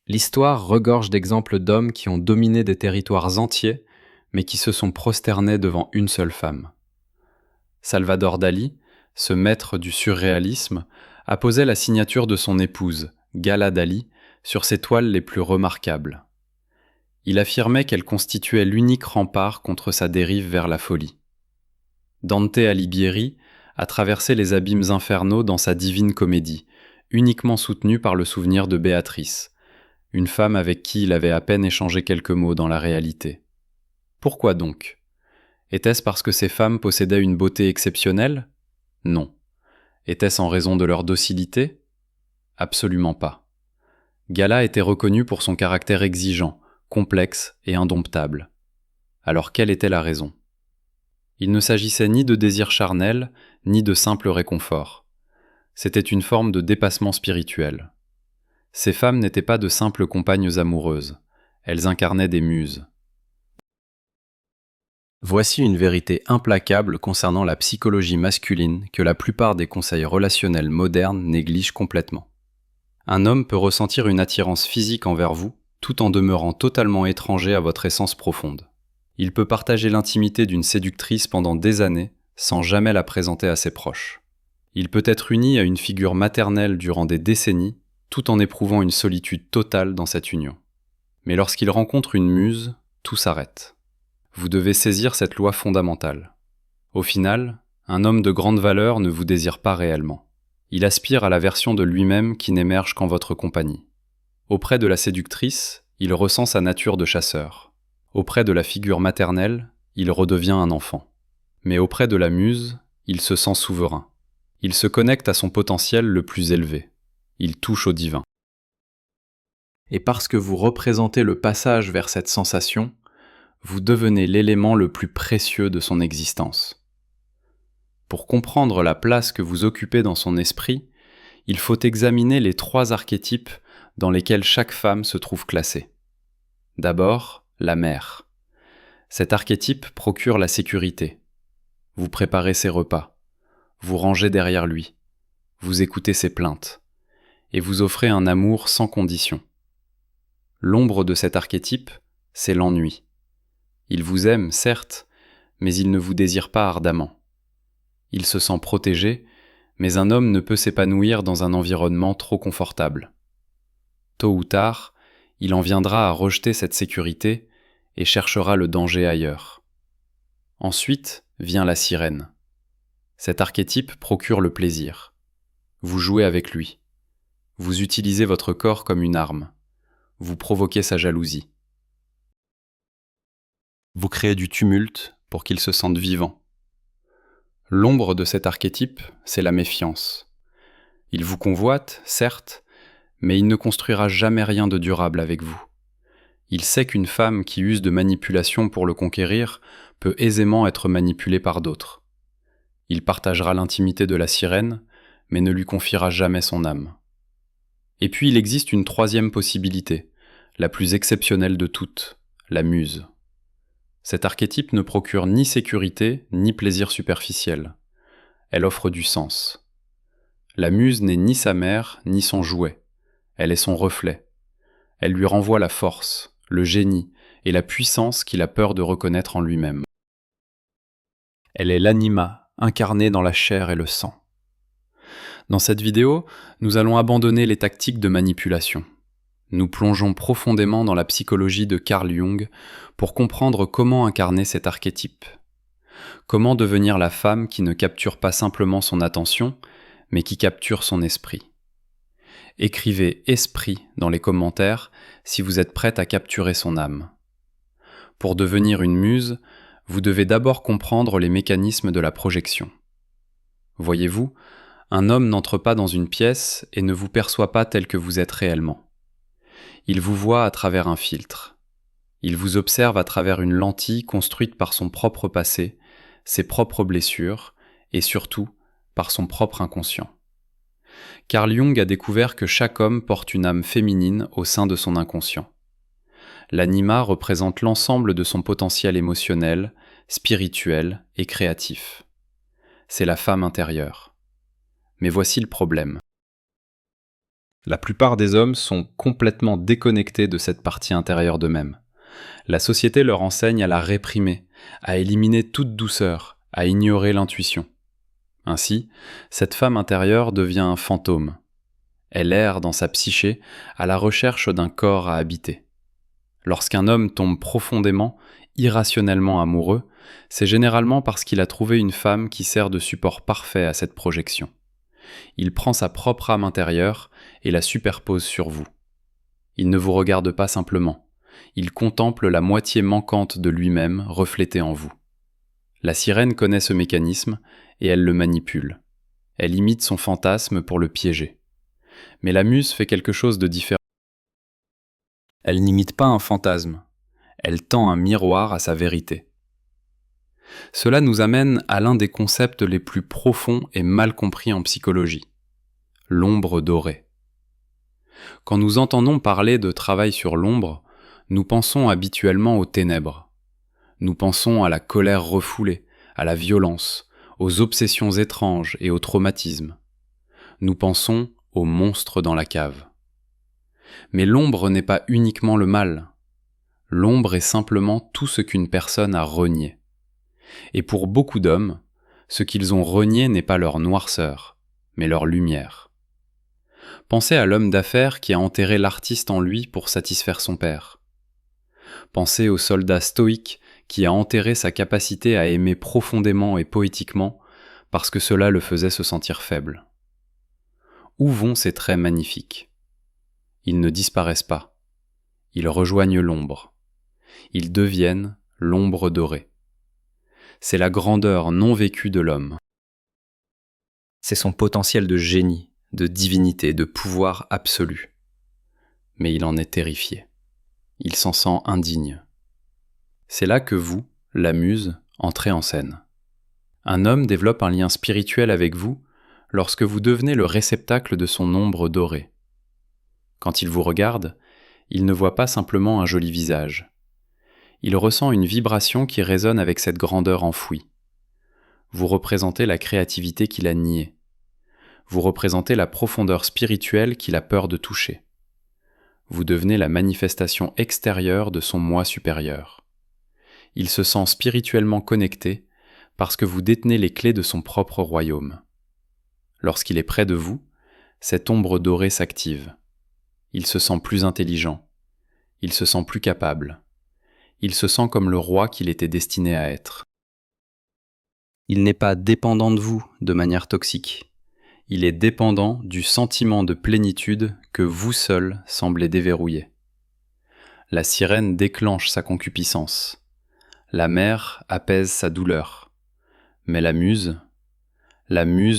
L'histoire regorge d'exemples d'hommes qui ont dominé des territoires entiers, mais qui se sont prosternés devant une seule femme. Salvador Dali, ce maître du surréalisme, apposait la signature de son épouse, Gala Dali, sur ses toiles les plus remarquables. Il affirmait qu'elle constituait l'unique rempart contre sa dérive vers la folie. Dante Alighieri a traversé les abîmes infernaux dans sa Divine Comédie, uniquement soutenu par le souvenir de Béatrice, une femme avec qui il avait à peine échangé quelques mots dans la réalité. Pourquoi donc ? Était-ce parce que ces femmes possédaient une beauté exceptionnelle ? Non. Était-ce en raison de leur docilité ? Absolument pas. Gala était reconnue pour son caractère exigeant, complexe et indomptable. Alors quelle était la raison ? Il ne s'agissait ni de désir charnel, ni de simple réconfort. C'était une forme de dépassement spirituel. Ces femmes n'étaient pas de simples compagnes amoureuses, elles incarnaient des muses. Voici une vérité implacable concernant la psychologie masculine que la plupart des conseils relationnels modernes négligent complètement. Un homme peut ressentir une attirance physique envers vous, tout en demeurant totalement étranger à votre essence profonde. Il peut partager l'intimité d'une séductrice pendant des années, sans jamais la présenter à ses proches. Il peut être uni à une figure maternelle durant des décennies, tout en éprouvant une solitude totale dans cette union. Mais lorsqu'il rencontre une muse, tout s'arrête. Vous devez saisir cette loi fondamentale. Au final, un homme de grande valeur ne vous désire pas réellement. Il aspire à la version de lui-même qui n'émerge qu'en votre compagnie. Auprès de la séductrice, il ressent sa nature de chasseur. Auprès de la figure maternelle, il redevient un enfant. Mais auprès de la muse, il se sent souverain. Il se connecte à son potentiel le plus élevé. Il touche au divin. Et parce que vous représentez le passage vers cette sensation, vous devenez l'élément le plus précieux de son existence. Pour comprendre la place que vous occupez dans son esprit, il faut examiner les 3 archétypes dans lesquels chaque femme se trouve classée. D'abord, la mère. Cet archétype procure la sécurité. Vous préparez ses repas, vous rangez derrière lui, vous écoutez ses plaintes, et vous offrez un amour sans condition. L'ombre de cet archétype, c'est l'ennui. Il vous aime, certes, mais il ne vous désire pas ardemment. Il se sent protégé, mais un homme ne peut s'épanouir dans un environnement trop confortable. Tôt ou tard, il en viendra à rejeter cette sécurité et cherchera le danger ailleurs. Ensuite vient la sirène. Cet archétype procure le plaisir. Vous jouez avec lui. Vous utilisez votre corps comme une arme. Vous provoquez sa jalousie. Vous créez du tumulte pour qu'il se sente vivant. L'ombre de cet archétype, c'est la méfiance. Il vous convoite, certes, mais il ne construira jamais rien de durable avec vous. Il sait qu'une femme qui use de manipulation pour le conquérir peut aisément être manipulée par d'autres. Il partagera l'intimité de la sirène, mais ne lui confiera jamais son âme. Et puis il existe une 3e possibilité, la plus exceptionnelle de toutes, la muse. Cet archétype ne procure ni sécurité, ni plaisir superficiel. Elle offre du sens. La muse n'est ni sa mère, ni son jouet. Elle est son reflet. Elle lui renvoie la force, le génie et la puissance qu'il a peur de reconnaître en lui-même. Elle est l'anima, incarnée dans la chair et le sang. Dans cette vidéo, nous allons abandonner les tactiques de manipulation. Nous plongeons profondément dans la psychologie de Carl Jung pour comprendre comment incarner cet archétype. Comment devenir la femme qui ne capture pas simplement son attention, mais qui capture son esprit. Écrivez « esprit » dans les commentaires si vous êtes prête à capturer son âme. Pour devenir une muse, vous devez d'abord comprendre les mécanismes de la projection. Voyez-vous, un homme n'entre pas dans une pièce et ne vous perçoit pas tel que vous êtes réellement. Il vous voit à travers un filtre. Il vous observe à travers une lentille construite par son propre passé, ses propres blessures et surtout par son propre inconscient. Carl Jung a découvert que chaque homme porte une âme féminine au sein de son inconscient. L'anima représente l'ensemble de son potentiel émotionnel, spirituel et créatif. C'est la femme intérieure. Mais voici le problème. La plupart des hommes sont complètement déconnectés de cette partie intérieure d'eux-mêmes. La société leur enseigne à la réprimer, à éliminer toute douceur, à ignorer l'intuition. Ainsi, cette femme intérieure devient un fantôme. Elle erre dans sa psyché à la recherche d'un corps à habiter. Lorsqu'un homme tombe profondément, irrationnellement amoureux, c'est généralement parce qu'il a trouvé une femme qui sert de support parfait à cette projection. Il prend sa propre âme intérieure et la superpose sur vous. Il ne vous regarde pas simplement, il contemple la moitié manquante de lui-même reflétée en vous. La sirène connaît ce mécanisme et elle le manipule. Elle imite son fantasme pour le piéger. Mais la muse fait quelque chose de différent. Elle n'imite pas un fantasme, elle tend un miroir à sa vérité. Cela nous amène à l'un des concepts les plus profonds et mal compris en psychologie, l'ombre dorée. Quand nous entendons parler de travail sur l'ombre, nous pensons habituellement aux ténèbres. Nous pensons à la colère refoulée, à la violence, aux obsessions étranges et aux traumatismes. Nous pensons aux monstres dans la cave. Mais l'ombre n'est pas uniquement le mal. L'ombre est simplement tout ce qu'une personne a renié. Et pour beaucoup d'hommes, ce qu'ils ont renié n'est pas leur noirceur, mais leur lumière. Pensez à l'homme d'affaires qui a enterré l'artiste en lui pour satisfaire son père. Pensez au soldat stoïque qui a enterré sa capacité à aimer profondément et poétiquement parce que cela le faisait se sentir faible. Où vont ces traits magnifiques ? Ils ne disparaissent pas. Ils rejoignent l'ombre. Ils deviennent l'ombre dorée. C'est la grandeur non vécue de l'homme. C'est son potentiel de génie, de divinité, de pouvoir absolu. Mais il en est terrifié. Il s'en sent indigne. C'est là que vous, la muse, entrez en scène. Un homme développe un lien spirituel avec vous lorsque vous devenez le réceptacle de son ombre dorée. Quand il vous regarde, il ne voit pas simplement un joli visage. Il ressent une vibration qui résonne avec cette grandeur enfouie. Vous représentez la créativité qu'il a niée. Vous représentez la profondeur spirituelle qu'il a peur de toucher. Vous devenez la manifestation extérieure de son moi supérieur. Il se sent spirituellement connecté parce que vous détenez les clés de son propre royaume. Lorsqu'il est près de vous, cette ombre dorée s'active. Il se sent plus intelligent. Il se sent plus capable. Il se sent comme le roi qu'il était destiné à être. Il n'est pas dépendant de vous de manière toxique. Il est dépendant du sentiment de plénitude que vous seul semblez déverrouiller. La sirène déclenche sa concupiscence. La mer apaise sa douleur. Mais la muse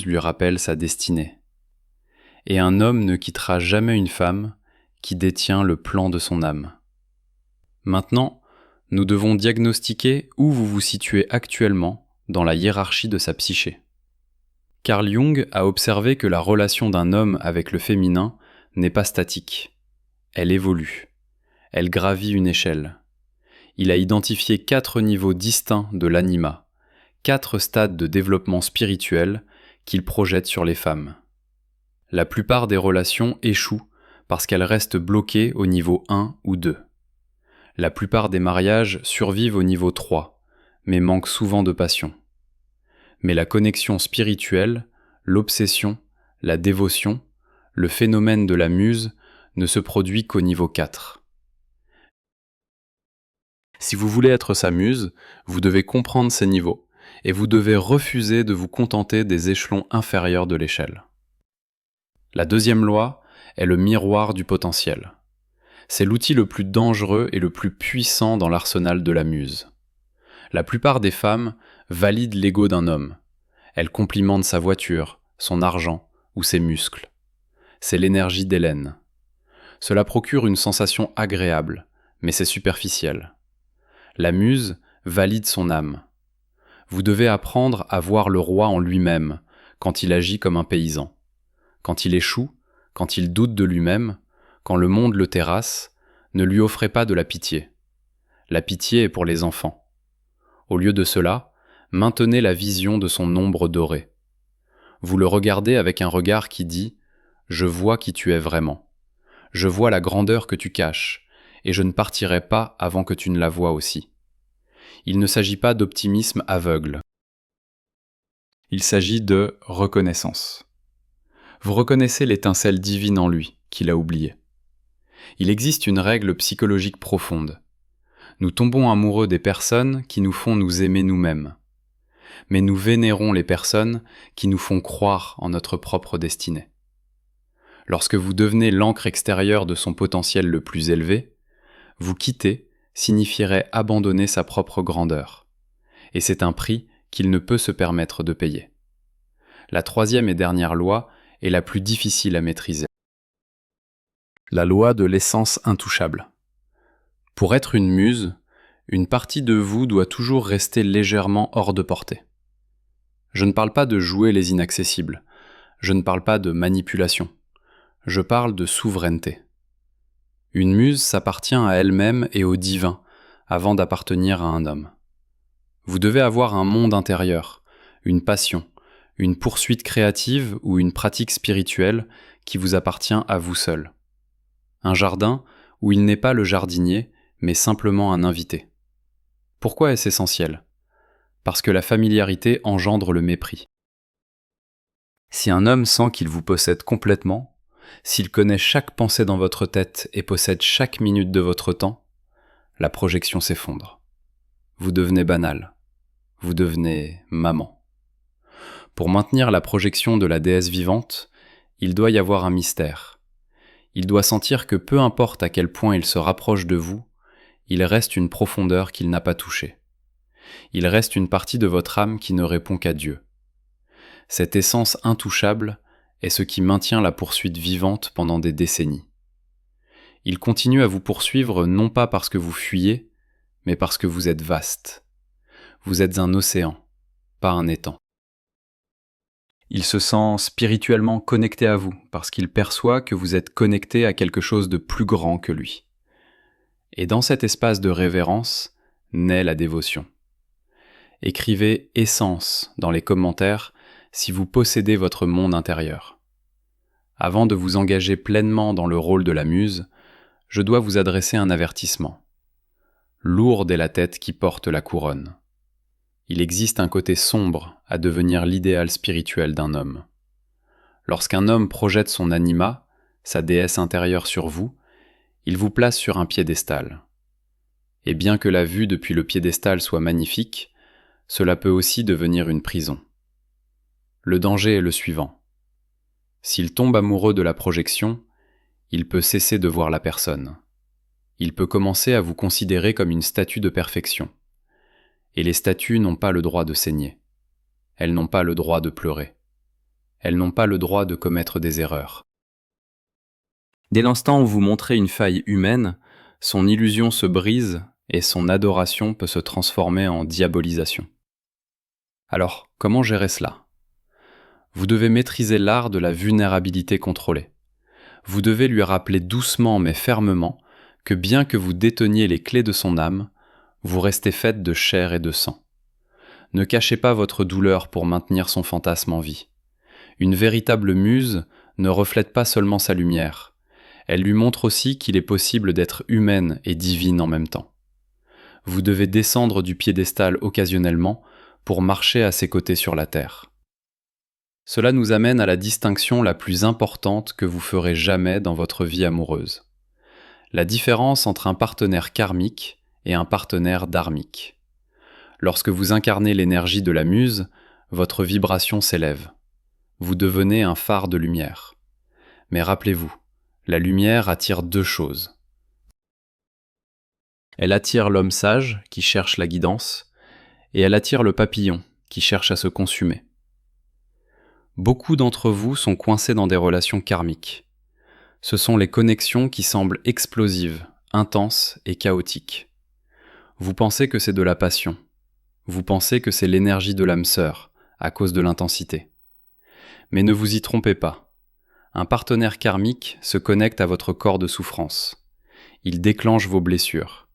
lui rappelle sa destinée. Et un homme ne quittera jamais une femme qui détient le plan de son âme. Maintenant, nous devons diagnostiquer où vous vous situez actuellement dans la hiérarchie de sa psyché. Carl Jung a observé que la relation d'un homme avec le féminin n'est pas statique. Elle évolue. Elle gravit une échelle. Il a identifié 4 niveaux distincts de l'anima, 4 stades de développement spirituel qu'il projette sur les femmes. La plupart des relations échouent parce qu'elles restent bloquées au niveau 1 ou 2. La plupart des mariages survivent au niveau 3, mais manquent souvent de passion. Mais la connexion spirituelle, l'obsession, la dévotion, le phénomène de la muse ne se produit qu'au niveau 4. Si vous voulez être sa muse, vous devez comprendre ces niveaux, et vous devez refuser de vous contenter des échelons inférieurs de l'échelle. La deuxième loi est le miroir du potentiel. C'est l'outil le plus dangereux et le plus puissant dans l'arsenal de la muse. La plupart des femmes valident l'ego d'un homme. Elles complimentent sa voiture, son argent ou ses muscles. C'est l'énergie d'Hélène. Cela procure une sensation agréable, mais c'est superficiel. La muse valide son âme. Vous devez apprendre à voir le roi en lui-même quand il agit comme un paysan. Quand il échoue, quand il doute de lui-même, quand le monde le terrasse, ne lui offrez pas de la pitié. La pitié est pour les enfants. Au lieu de cela, maintenez la vision de son ombre dorée. Vous le regardez avec un regard qui dit « Je vois qui tu es vraiment. Je vois la grandeur que tu caches, et je ne partirai pas avant que tu ne la voies aussi. Il ne s'agit pas d'optimisme aveugle. Il s'agit de reconnaissance. Vous reconnaissez l'étincelle divine en lui, qu'il a oubliée. Il existe une règle psychologique profonde. Nous tombons amoureux des personnes qui nous font nous aimer nous-mêmes. Mais nous vénérons les personnes qui nous font croire en notre propre destinée. Lorsque vous devenez l'encre extérieure de son potentiel le plus élevé, vous quitter signifierait abandonner sa propre grandeur. Et c'est un prix qu'il ne peut se permettre de payer. La troisième et dernière loi est la plus difficile à maîtriser. La loi de l'essence intouchable. Pour être une muse, une partie de vous doit toujours rester légèrement hors de portée. Je ne parle pas de jouer les inaccessibles, je ne parle pas de manipulation, je parle de souveraineté. Une muse s'appartient à elle-même et au divin avant d'appartenir à un homme. Vous devez avoir un monde intérieur, une passion, une poursuite créative ou une pratique spirituelle qui vous appartient à vous seul. Un jardin où il n'est pas le jardinier, mais simplement un invité. Pourquoi est-ce essentiel ? Parce que la familiarité engendre le mépris. Si un homme sent qu'il vous possède complètement, s'il connaît chaque pensée dans votre tête et possède chaque minute de votre temps, la projection s'effondre. Vous devenez banal. Vous devenez maman. Pour maintenir la projection de la déesse vivante, il doit y avoir un mystère. Il doit sentir que peu importe à quel point il se rapproche de vous, il reste une profondeur qu'il n'a pas touchée. Il reste une partie de votre âme qui ne répond qu'à Dieu. Cette essence intouchable est ce qui maintient la poursuite vivante pendant des décennies. Il continue à vous poursuivre non pas parce que vous fuyez, mais parce que vous êtes vaste. Vous êtes un océan, pas un étang. Il se sent spirituellement connecté à vous parce qu'il perçoit que vous êtes connecté à quelque chose de plus grand que lui. Et dans cet espace de révérence naît la dévotion. Écrivez « essence » dans les commentaires si vous possédez votre monde intérieur. Avant de vous engager pleinement dans le rôle de la muse, je dois vous adresser un avertissement. Lourde est la tête qui porte la couronne. Il existe un côté sombre à devenir l'idéal spirituel d'un homme. Lorsqu'un homme projette son anima, sa déesse intérieure sur vous, il vous place sur un piédestal. Et bien que la vue depuis le piédestal soit magnifique, cela peut aussi devenir une prison. Le danger est le suivant. S'il tombe amoureux de la projection, il peut cesser de voir la personne. Il peut commencer à vous considérer comme une statue de perfection. Et les statues n'ont pas le droit de saigner. Elles n'ont pas le droit de pleurer. Elles n'ont pas le droit de commettre des erreurs. Dès l'instant où vous montrez une faille humaine, son illusion se brise et son adoration peut se transformer en diabolisation. Alors, comment gérer cela ? Vous devez maîtriser l'art de la vulnérabilité contrôlée. Vous devez lui rappeler doucement mais fermement que bien que vous déteniez les clés de son âme, vous restez faite de chair et de sang. Ne cachez pas votre douleur pour maintenir son fantasme en vie. Une véritable muse ne reflète pas seulement sa lumière. Elle lui montre aussi qu'il est possible d'être humaine et divine en même temps. Vous devez descendre du piédestal occasionnellement pour marcher à ses côtés sur la terre. Cela nous amène à la distinction la plus importante que vous ferez jamais dans votre vie amoureuse. La différence entre un partenaire karmique et un partenaire dharmique. Lorsque vous incarnez l'énergie de la muse, votre vibration s'élève. Vous devenez un phare de lumière. Mais rappelez-vous, la lumière attire deux choses. Elle attire l'homme sage qui cherche la guidance, et elle attire le papillon qui cherche à se consumer. Beaucoup d'entre vous sont coincés dans des relations karmiques. Ce sont les connexions qui semblent explosives, intenses et chaotiques. Vous pensez que c'est de la passion. Vous pensez que c'est l'énergie de l'âme sœur, à cause de l'intensité. Mais ne vous y trompez pas. Un partenaire karmique se connecte à votre corps de souffrance. Il déclenche vos blessures.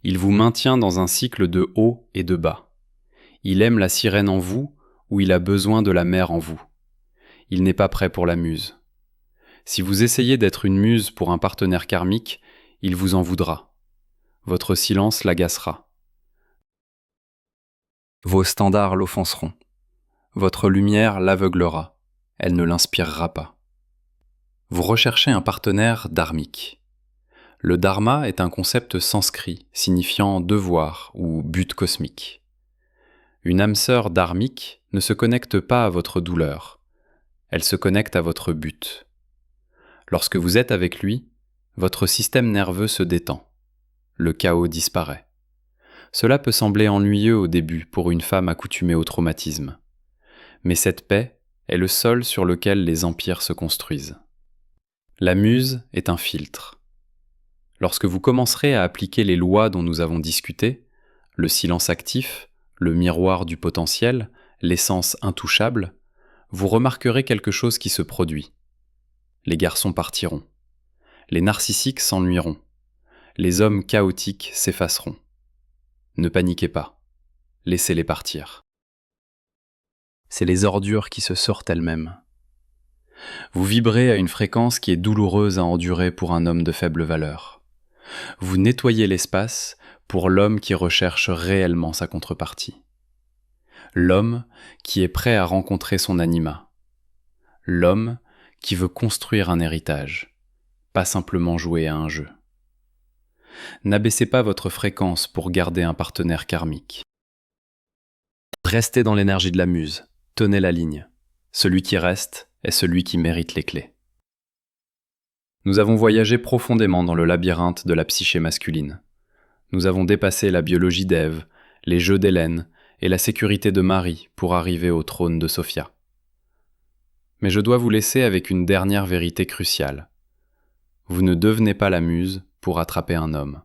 Il vous maintient dans un cycle de haut et de bas. Il aime la sirène en vous ou il a besoin de la mer en vous. Il n'est pas prêt pour la muse. Si vous essayez d'être une muse pour un partenaire karmique, il vous en voudra. Votre silence l'agacera. Vos standards l'offenseront. Votre lumière l'aveuglera. Elle ne l'inspirera pas. Vous recherchez un partenaire dharmique. Le dharma est un concept sanskrit signifiant devoir ou but cosmique. Une âme sœur dharmique ne se connecte pas à votre douleur. Elle se connecte à votre but. Lorsque vous êtes avec lui, votre système nerveux se détend. Le chaos disparaît. Cela peut sembler ennuyeux au début pour une femme accoutumée au traumatisme. Mais cette paix est le sol sur lequel les empires se construisent. La muse est un filtre. Lorsque vous commencerez à appliquer les lois dont nous avons discuté, le silence actif, le miroir du potentiel, l'essence intouchable, vous remarquerez quelque chose qui se produit. Les garçons partiront. Les narcissiques s'ennuieront. Les hommes chaotiques s'effaceront. Ne paniquez pas. Laissez-les partir. C'est les ordures qui se sortent elles-mêmes. Vous vibrez à une fréquence qui est douloureuse à endurer pour un homme de faible valeur. Vous nettoyez l'espace pour l'homme qui recherche réellement sa contrepartie. L'homme qui est prêt à rencontrer son anima. L'homme qui veut construire un héritage, pas simplement jouer à un jeu. N'abaissez pas votre fréquence pour garder un partenaire karmique. Restez dans l'énergie de la muse, tenez la ligne. Celui qui reste est celui qui mérite les clés. Nous avons voyagé profondément dans le labyrinthe de la psyché masculine. Nous avons dépassé la biologie d'Ève, les jeux d'Hélène et la sécurité de Marie pour arriver au trône de Sophia. Mais je dois vous laisser avec une dernière vérité cruciale. Vous ne devenez pas la muse pour attraper un homme.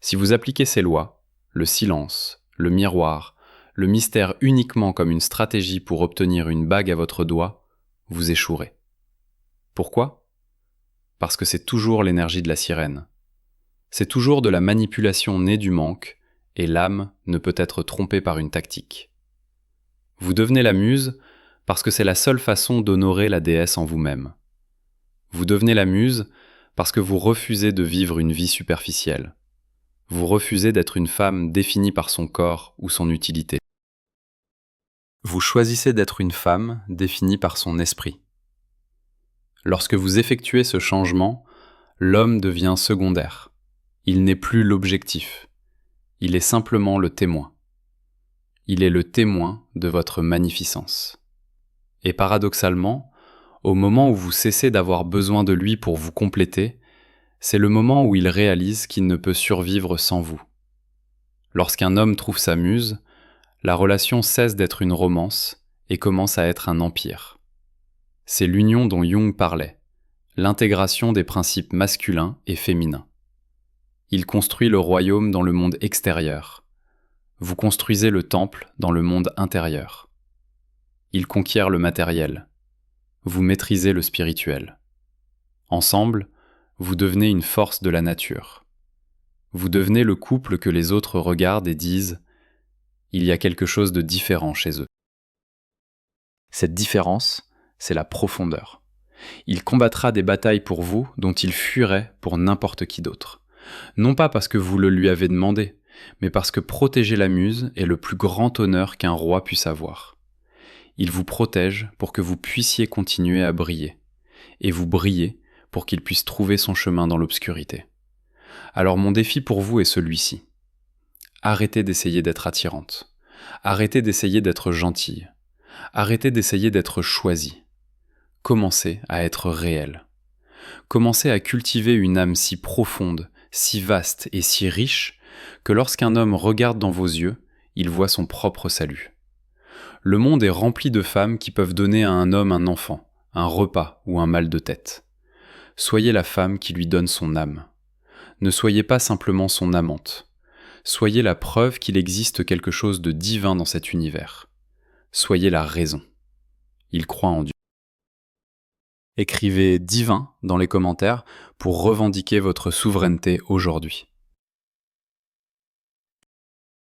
Si vous appliquez ces lois, le silence, le miroir, le mystère uniquement comme une stratégie pour obtenir une bague à votre doigt, vous échouerez. Pourquoi ? Parce que c'est toujours l'énergie de la sirène. C'est toujours de la manipulation née du manque, et l'âme ne peut être trompée par une tactique. Vous devenez la muse parce que c'est la seule façon d'honorer la déesse en vous-même. Vous devenez la muse parce que vous refusez de vivre une vie superficielle. Vous refusez d'être une femme définie par son corps ou son utilité. Vous choisissez d'être une femme définie par son esprit. Lorsque vous effectuez ce changement, l'homme devient secondaire. Il n'est plus l'objectif. Il est simplement le témoin. Il est le témoin de votre magnificence. Et paradoxalement, au moment où vous cessez d'avoir besoin de lui pour vous compléter, c'est le moment où il réalise qu'il ne peut survivre sans vous. Lorsqu'un homme trouve sa muse, la relation cesse d'être une romance et commence à être un empire. C'est l'union dont Jung parlait, l'intégration des principes masculins et féminins. Il construit le royaume dans le monde extérieur. Vous construisez le temple dans le monde intérieur. Il conquiert le matériel. Vous maîtrisez le spirituel. Ensemble, vous devenez une force de la nature. Vous devenez le couple que les autres regardent et disent « Il y a quelque chose de différent chez eux ». Cette différence, c'est la profondeur. Il combattra des batailles pour vous dont il fuirait pour n'importe qui d'autre. Non pas parce que vous le lui avez demandé, mais parce que protéger la muse est le plus grand honneur qu'un roi puisse avoir. Il vous protège pour que vous puissiez continuer à briller, et vous brillez pour qu'il puisse trouver son chemin dans l'obscurité. Alors mon défi pour vous est celui-ci. Arrêtez d'essayer d'être attirante. Arrêtez d'essayer d'être gentille. Arrêtez d'essayer d'être choisie. Commencez à être réel. Commencez à cultiver une âme si profonde, si vaste et si riche que lorsqu'un homme regarde dans vos yeux, il voit son propre salut. Le monde est rempli de femmes qui peuvent donner à un homme un enfant, un repas ou un mal de tête. Soyez la femme qui lui donne son âme. Ne soyez pas simplement son amante. Soyez la preuve qu'il existe quelque chose de divin dans cet univers. Soyez la raison. Il croit en Dieu. Écrivez divin dans les commentaires pour revendiquer votre souveraineté aujourd'hui.